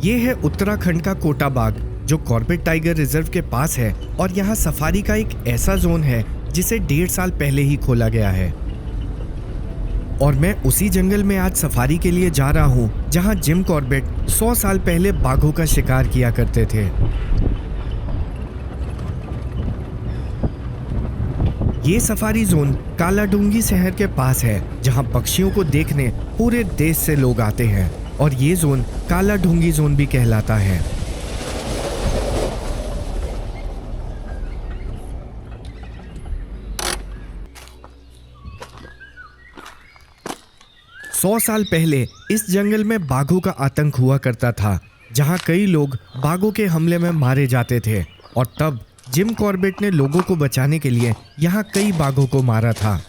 ये है उत्तराखंड का कोटा बाग जो कॉर्बेट टाइगर रिजर्व के पास है और यहाँ सफारी का एक ऐसा जोन है जिसे 1.5 साल पहले ही खोला गया है। और मैं उसी जंगल में आज सफारी के लिए जा रहा हूँ जहाँ जिम कॉर्बेट 100 साल पहले बाघों का शिकार किया करते थे। ये सफारी जोन कालाडूंगी शहर के पास है जहाँ पक्षियों को देखने पूरे देश से लोग आते हैं और ये जोन कालाडूंगी जोन भी कहलाता है। सौ साल पहले इस जंगल में बाघों का आतंक हुआ करता था जहां कई लोग बाघों के हमले में मारे जाते थे और तब जिम कॉर्बेट ने लोगों को बचाने के लिए यहां कई बाघों को मारा था।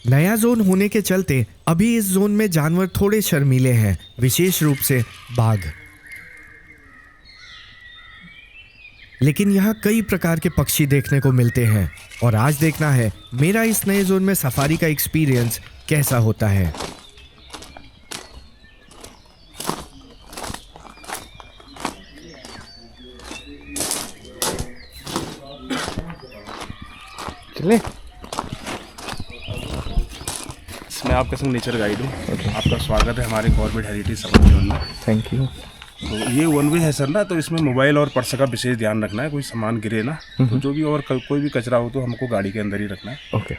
नया जोन होने के चलते अभी इस जोन में जानवर थोड़े शर्मीले हैं, विशेष रूप से बाघ। लेकिन यहाँ कई प्रकार के पक्षी देखने को मिलते हैं और आज देखना है मेरा इस नए जोन में सफारी का एक्सपीरियंस कैसा होता है। चले मैं आपके संग नेचर गाइड हूँ। आपका स्वागत है हमारे कॉर्बेट हेरिटेज सफारी जोन में। Thank you. तो ये वन वे है सर ना, तो इसमें मोबाइल और पर्स का विशेष ध्यान रखना है, कोई सामान गिरे ना, तो जो भी और कोई भी कचरा हो तो हमको गाड़ी के अंदर ही रखना है। ओके।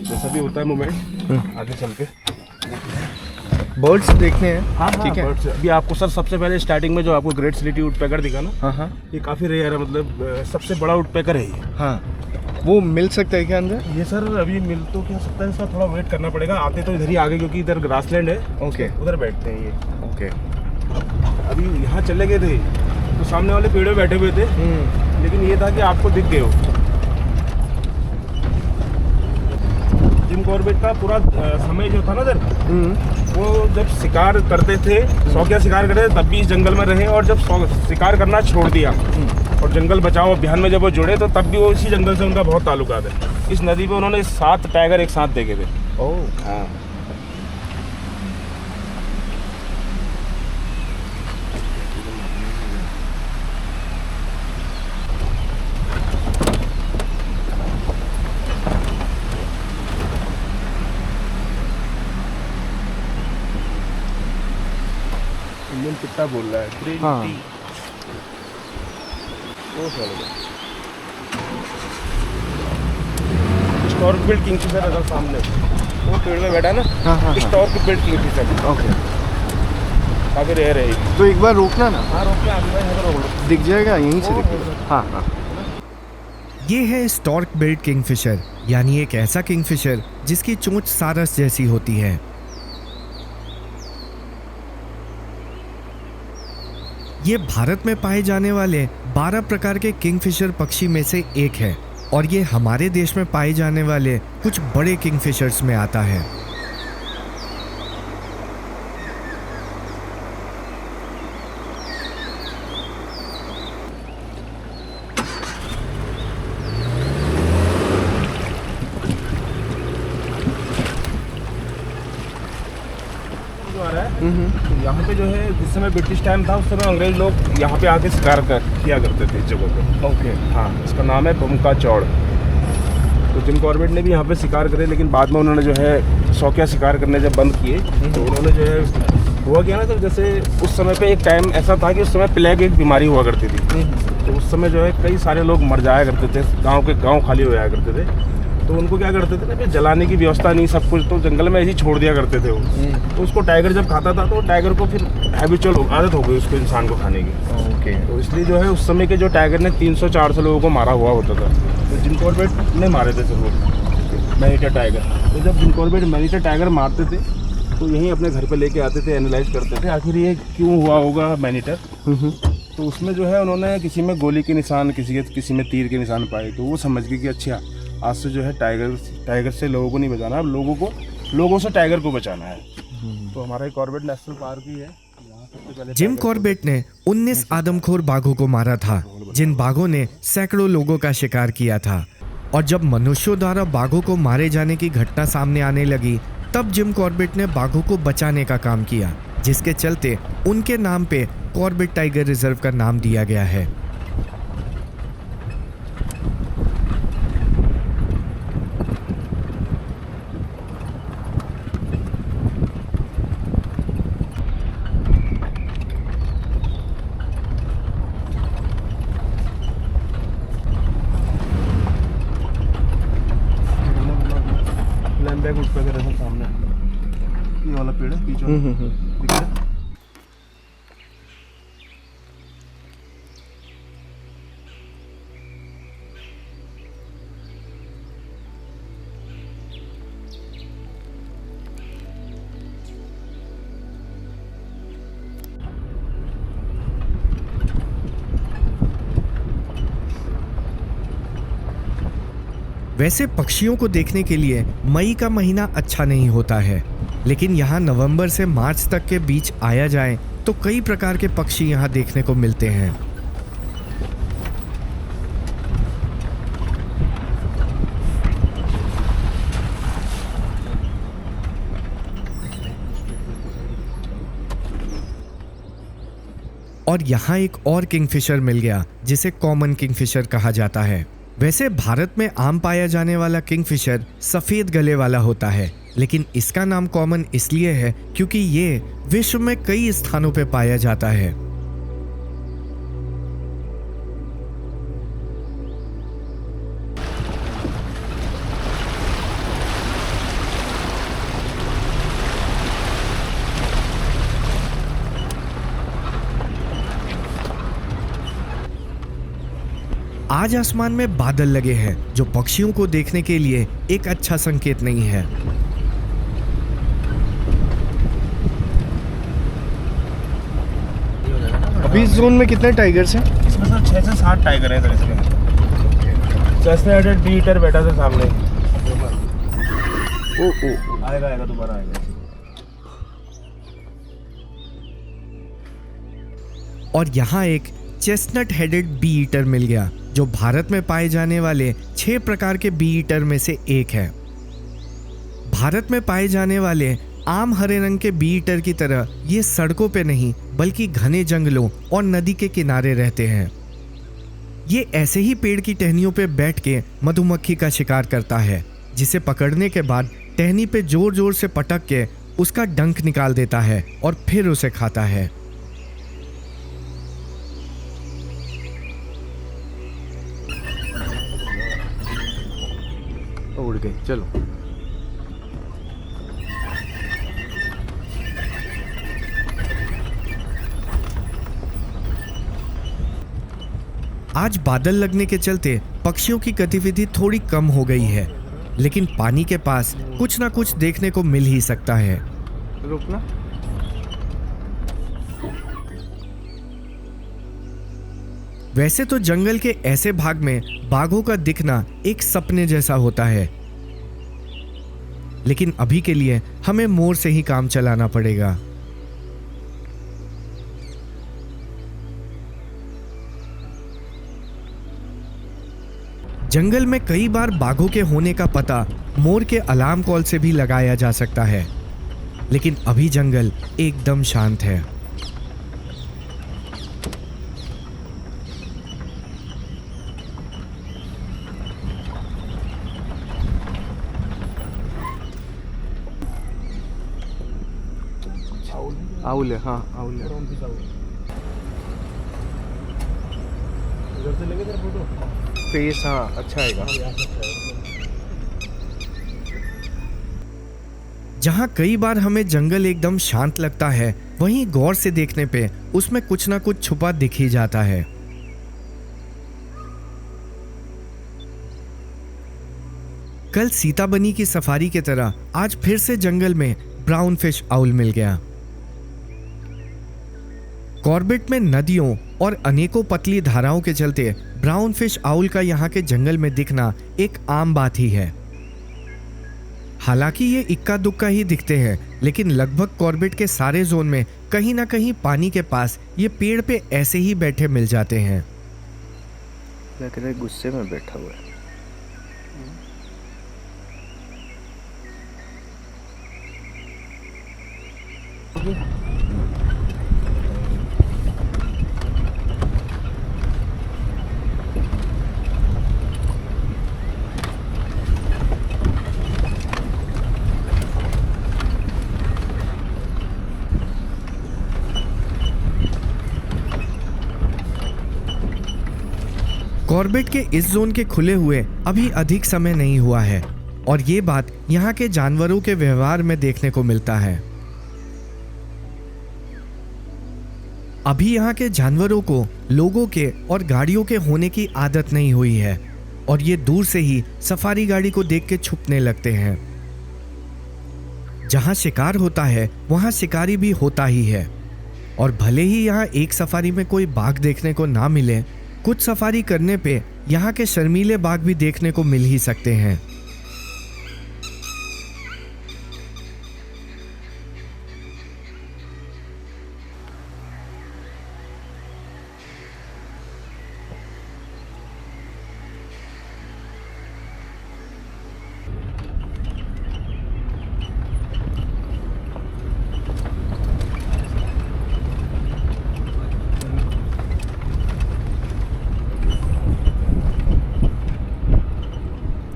जैसा भी होता है मोबाइल आगे चल के बर्ड्स देखने हैं। हाँ ठीक है। birds। अभी आपको सर सबसे पहले स्टार्टिंग में जो आपको ग्रेट स्लेटी वुडपेकर दिखा ना, हाँ, ये काफ़ी रेयर है, मतलब सबसे बड़ा वुडपेकर है ये। हाँ, वो मिल सकता है क्या अंदर? ये सर अभी मिल तो क्या सकता है, इसका थोड़ा वेट करना पड़ेगा। आते तो इधर ही आगे क्योंकि इधर ग्रासलैंड है। ओके। उधर बैठते हैं ये। ओके। अभी यहाँ चले गए थे तो सामने वाले पेड़ में बैठे हुए थे, लेकिन ये था कि आपको दिख गए हो। जिम कॉर्बेट का पूरा समय जो था ना सर, वो जब शिकार करते थे, शौकिया शिकार करते थे, तब भी इस जंगल में रहे, और जब शिकार करना छोड़ दिया और जंगल बचाओ अभियान में जब वो जुड़े तो तब भी वो इसी जंगल से उनका बहुत ताल्लुकात है। इस नदी पे उन्होंने 7 टाइगर एक साथ देखे थे। ओह हाँ। इंडियन पिट्टा बोल रहा है। ग्रीन हाँ। टी। वो स्टॉर्क बिल्ड किंगफिशर है सामने, वो पेड़ में बैठा है ना। हाँ। Stork build Kingfisher. ओके। काफी रेयर है। तो एक बार रोकना ना। हाँ रोक के आगे यहाँ पर रोक लो। दिख जाएगा, यहीं से दिखेगा। हाँ। ये है स्टॉर्क बिल्ड किंगफिशर, यानी एक ऐसा किंगफिशर जिसकी चोंच सारस जैसी होती है। ये भारत में पाए जाने वाले 12 प्रकार के किंगफिशर पक्षी में से एक है और ये हमारे देश में पाए जाने वाले कुछ बड़े किंगफिशर्स में आता है। जो आ रहा है, तो यहाँ पे जो है जिस समय ब्रिटिश टाइम था उस समय अंग्रेज लोग यहाँ पे आके शिकार किया करते थे इस जगह पे। ओके। हाँ, इसका नाम है बमका चौड़। तो जिम कॉर्बेट ने भी यहाँ पे शिकार करे, लेकिन बाद में उन्होंने जो है शौकिया शिकार करने जब बंद किए तो उन्होंने जो है हुआ क्या ना, तो जैसे उस समय पे एक टाइम ऐसा था कि उस समय प्लेग एक बीमारी हुआ करती थी। तो उस समय जो है कई सारे लोग मर जाया करते थे, गाँव के गाँव खाली हो जाया करते थे। तो उनको क्या करते थे ना, फिर जलाने की व्यवस्था नहीं, सब कुछ तो जंगल में ऐसे ही छोड़ दिया करते थे वो। तो उसको टाइगर जब खाता था तो टाइगर को फिर हैबिचुअल आदत हो गई उसको इंसान को खाने की। ओके। तो इसलिए जो है उस समय के जो टाइगर ने 300-400 लोगों को मारा हुआ होता था। तो जिम कॉर्बेट ने मारे थे सब लोग मैनीटर टाइगर। तो जब जिम कॉर्बेट मैनीटर टाइगर मारते थे तो यहीं अपने घर पे लेके आते थे, एनालाइज करते थे आखिर ये क्यों हुआ होगा मैनीटर। तो उसमें जो है उन्होंने किसी में गोली के निशान, किसी में तीर के निशान पाए। तो वो समझ गए कि अच्छा आज से जो है टाइगर से लोगों को नहीं बचाना, अब लोगों से टाइगर को बचाना है। तो हमारा कॉर्बेट नेशनल पार्क ही है। जिम कॉर्बेट ने 19 आदमखोर बाघों को मारा था, जिन बाघों ने सैकड़ों लोगों का शिकार किया था। और जब मनुष्यों द्वारा बाघों को मारे जाने की घटना सामने आने लगी, तब जिम कॉर्बेट ने बाघों को बचाने का काम किया, जिसके चलते उनके नाम पे कॉर्बेट टाइगर रिजर्व का नाम दिया गया है। बैग उठ पे कर रहा था सामने, ये वाला पेड़ है पीछे दिख रहा है? वैसे पक्षियों को देखने के लिए मई का महीना अच्छा नहीं होता है, लेकिन यहाँ नवंबर से मार्च तक के बीच आया जाए तो कई प्रकार के पक्षी यहाँ देखने को मिलते हैं। और यहाँ एक और किंगफिशर मिल गया, जिसे कॉमन किंगफिशर कहा जाता है। वैसे भारत में आम पाया जाने वाला किंगफिशर सफेद गले वाला होता है, लेकिन इसका नाम कॉमन इसलिए है क्योंकि ये विश्व में कई स्थानों पे पाया जाता है। आज आसमान में बादल लगे हैं, जो पक्षियों को देखने के लिए एक अच्छा संकेत नहीं है। अभी इस जोन में कितने टाइगर्स हैं? इसमें सर 6 से 7 टाइगर हैं सर इसमें। चेस्टनट हेडेड बी ईटर बैठा था सामने। ओ आएगा दोबारा आएगा। और यहाँ एक चेस्टनट हेडेड बी ईटर मिल गया, जो भारत में पाए जाने वाले 6 प्रकार के बी ईटर में से एक है। भारत में पाए जाने वाले आम हरे रंग के बी ईटर की तरह ये सड़कों पे नहीं बल्कि घने जंगलों और नदी के किनारे रहते हैं। ये ऐसे ही पेड़ की टहनियों पे बैठ के मधुमक्खी का शिकार करता है, जिसे पकड़ने के बाद टहनी पे जोर जोर से पटक के उसका डंक निकाल देता है और फिर उसे खाता है। उड़ गई, चलो। आज बादल लगने के चलते पक्षियों की गतिविधि थोड़ी कम हो गई है, लेकिन पानी के पास कुछ ना कुछ देखने को मिल ही सकता है। रुकना। वैसे तो जंगल के ऐसे भाग में बाघों का दिखना एक सपने जैसा होता है, लेकिन अभी के लिए हमें मोर से ही काम चलाना पड़ेगा। जंगल में कई बार बाघों के होने का पता मोर के अलार्म कॉल से भी लगाया जा सकता है, लेकिन अभी जंगल एकदम शांत है। आउल है, हाँ आउल है। इधर से लेंगे तेरा फोटो। फेस हाँ अच्छा आएगा। जहाँ कई बार हमें जंगल एकदम शांत लगता है, वहीं गौर से देखने पे उसमें कुछ ना कुछ छुपा दिख ही जाता है। कल सीताबनी की सफारी की तरह आज फिर से जंगल में ब्राउन फिश आउल मिल गया। कॉर्बेट में नदियों और अनेकों पतली धाराओं के चलते ब्राउन फिश आउल का यहाँ के जंगल में दिखना एक आम बात ही है। हालांकि ये इक्का दुक्का ही दिखते हैं, लेकिन लगभग कॉर्बेट के सारे जोन में कहीं ना कहीं पानी के पास ये पेड़ पे ऐसे ही बैठे मिल जाते हैं। लग रहा है गुस्से में बैठा हुआ है। कॉर्बेट के इस जोन के खुले हुए अभी अधिक समय नहीं हुआ है और ये बात यहाँ के जानवरों के व्यवहार में देखने को मिलता है। अभी यहाँ के जानवरों को लोगों के और गाड़ियों के होने की आदत नहीं हुई है और ये दूर से ही सफारी गाड़ी को देख के छुपने लगते हैं। जहाँ शिकार होता है वहाँ शिकारी भी होता ही है और भले ही यहाँ एक सफारी में कोई बाघ देखने को ना मिले, कुछ सफारी करने पे यहाँ के शर्मीले बाघ भी देखने को मिल ही सकते हैं।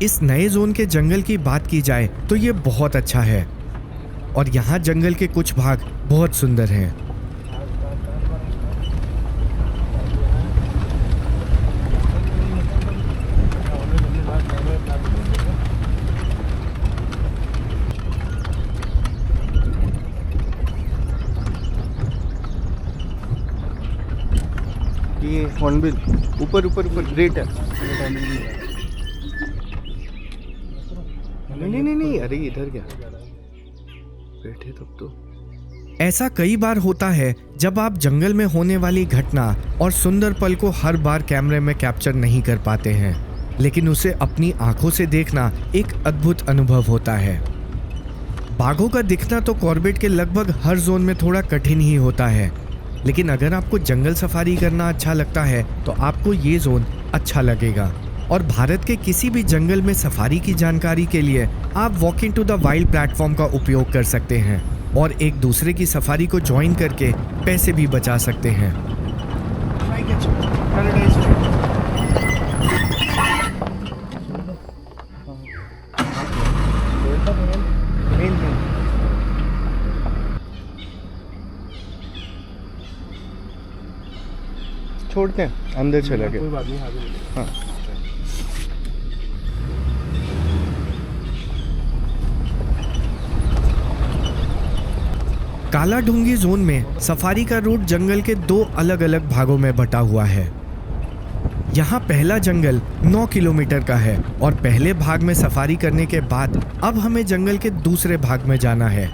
इस नए जोन के जंगल की बात की जाए तो ये बहुत अच्छा है और यहाँ जंगल के कुछ भाग बहुत सुंदर हैं। ये हॉर्नबिल ऊपर ऊपर ऊपर ग्रेट है। नहीं अरे इधर क्या बैठे तब तो। ऐसा कई बार होता है जब आप जंगल में होने वाली घटना और सुंदर पल को हर बार कैमरे में कैप्चर नहीं कर पाते हैं, लेकिन उसे अपनी आंखों से देखना एक अद्भुत अनुभव होता है। बाघों का दिखना तो कॉर्बेट के लगभग हर जोन में थोड़ा कठिन ही होता है, लेकिन अगर आपको जंगल सफारी करना अच्छा लगता है तो आपको ये जोन अच्छा लगेगा। और भारत के किसी भी जंगल में सफारी की जानकारी के लिए आप walking to the wild platform का उपयोग कर सकते हैं और एक दूसरे की सफारी को ज्वाइन करके पैसे भी बचा सकते हैं। छोड़ते हैं अंदर चला गया। कोई बात नहीं, आगे हाँ काला ढूंगी जोन में सफारी का रूट जंगल के दो अलग अलग भागों में बटा हुआ है। यहाँ पहला जंगल 9 किलोमीटर का है और पहले भाग में सफारी करने के बाद अब हमें जंगल के दूसरे भाग में जाना है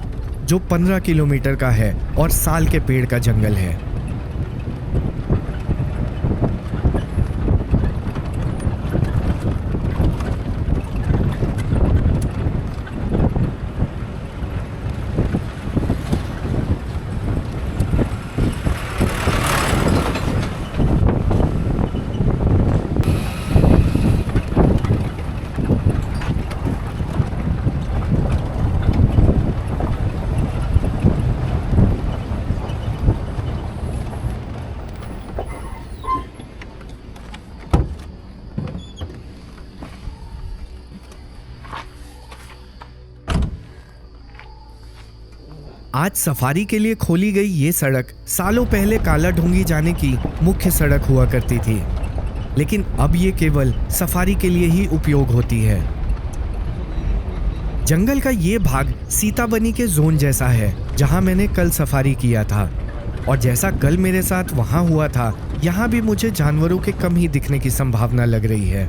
जो 15 किलोमीटर का है और साल के पेड़ का जंगल है। आज सफारी के लिए खोली गई ये सड़क सालों पहले काला ढूंगी जाने की मुख्य सड़क हुआ करती थी, लेकिन अब ये केवल सफारी के लिए ही उपयोग होती है। जंगल का ये भाग सीताबनी के जोन जैसा है जहां मैंने कल सफारी किया था और जैसा कल मेरे साथ वहां हुआ था, यहाँ भी मुझे जानवरों के कम ही दिखने की संभावना लग रही है।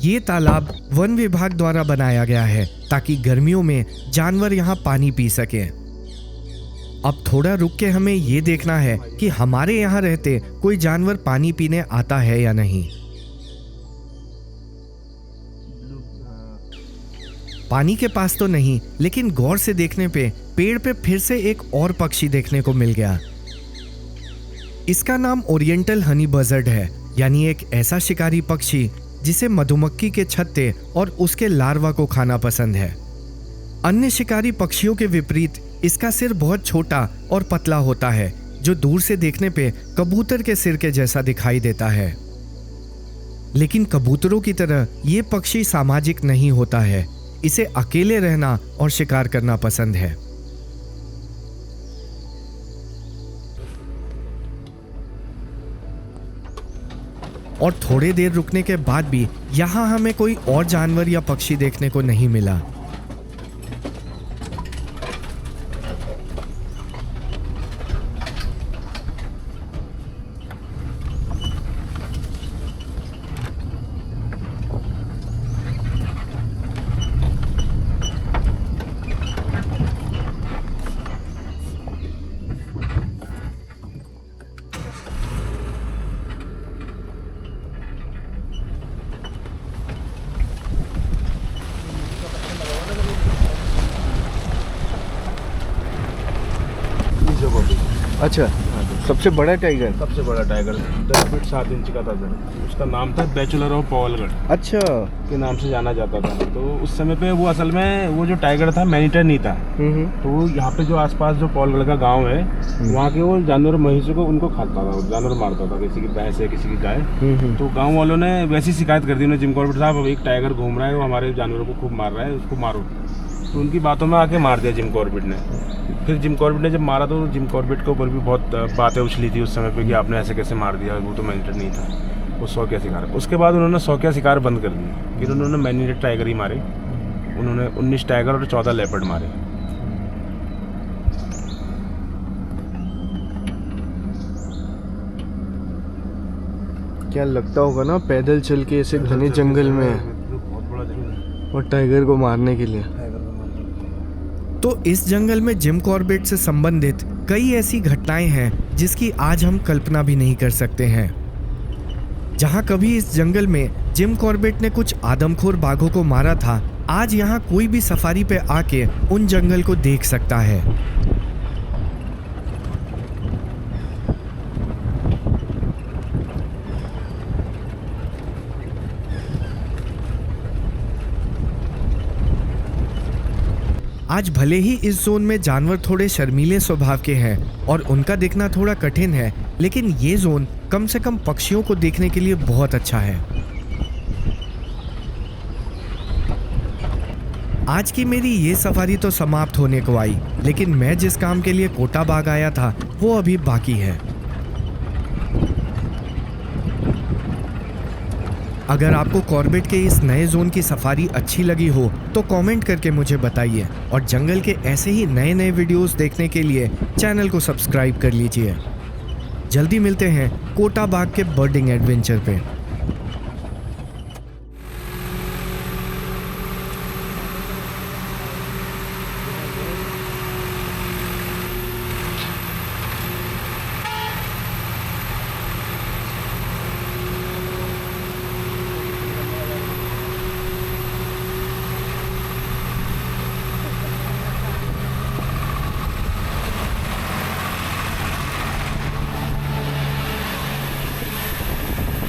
ये तालाब वन विभाग द्वारा बनाया गया है ताकि गर्मियों में जानवर यहाँ पानी पी सकें। अब थोड़ा रुक के हमें ये देखना है कि हमारे यहाँ रहते कोई जानवर पानी पीने आता है या नहीं। पानी के पास तो नहीं, लेकिन गौर से देखने पे पेड़ पे फिर से एक और पक्षी देखने को मिल गया। इसका नाम ओरिएंटल हनी बजर्ड है, यानी एक ऐसा शिकारी पक्षी जिसे मधुमक्खी के छत्ते और उसके लार्वा को खाना पसंद है। अन्य शिकारी पक्षियों के विपरीत इसका सिर बहुत छोटा और पतला होता है, जो दूर से देखने पे कबूतर के सिर के जैसा दिखाई देता है। लेकिन कबूतरों की तरह ये पक्षी सामाजिक नहीं होता है। इसे अकेले रहना और शिकार करना पसंद है। और थोड़ी देर रुकने के बाद भी यहां हमें कोई और जानवर या पक्षी देखने को नहीं मिला। अच्छा, सबसे बड़ा टाइगर। सबसे बड़ा टाइगर 10 फीट 7 इंच का था सर। उसका नाम था बैचलर ऑफ पॉवलगढ़ अच्छा, के नाम से जाना जाता था। तो उस समय पे वो असल में वो जो टाइगर था मैनीटर नहीं था। तो यहाँ पे जो आसपास जो पॉवलगढ़ का गांव है, वहाँ के वो जानवर महिषों को उनको खाता था, जानवर मारता था, किसी की भैंस है, किसी की गाय। तो गाँव वालों ने वैसी शिकायत कर दी उन्हें, जिम कॉर्बेट साहब एक टाइगर घूम रहा है, वो हमारे जानवरों को खूब मार रहा है, उसको मारो। तो उनकी बातों में आके मार दिया जिम कॉर्बेट ने। फिर जिम कॉर्बेट ने जब मारा तो जिम कॉर्बेट के ऊपर भी बहुत बातें उछली थी उस समय पे कि आपने ऐसे कैसे मार दिया, वो तो मैनीटर नहीं था, वो शौकिया शिकार। उसके बाद उन्होंने शौकिया शिकार बंद कर दिया। फिर उन्होंने मैनीटर टाइगर ही मारे। उन्होंने 19 टाइगर और 14 लेपर्ड मारे। क्या लगता होगा ना पैदल चल के ऐसे घने जंगल में बहुत बड़ा जंगल है और टाइगर को मारने के लिए। तो इस जंगल में जिम कॉर्बेट से संबंधित कई ऐसी घटनाएं हैं जिसकी आज हम कल्पना भी नहीं कर सकते हैं। जहां कभी इस जंगल में जिम कॉर्बेट ने कुछ आदमखोर बाघों को मारा था, आज यहां कोई भी सफारी पे आके उन जंगल को देख सकता है। आज भले ही इस जोन में जानवर थोड़े शर्मीले स्वभाव के हैं और उनका देखना थोड़ा कठिन है, लेकिन ये जोन कम से कम पक्षियों को देखने के लिए बहुत अच्छा है। आज की मेरी ये सफारी तो समाप्त होने को आई, लेकिन मैं जिस काम के लिए कोटा बाग आया था वो अभी बाकी है। अगर आपको कॉर्बेट के इस नए जोन की सफारी अच्छी लगी हो तो कमेंट करके मुझे बताइए, और जंगल के ऐसे ही नए नए वीडियोस देखने के लिए चैनल को सब्सक्राइब कर लीजिए। जल्दी मिलते हैं कोटा बाग के बर्डिंग एडवेंचर पे।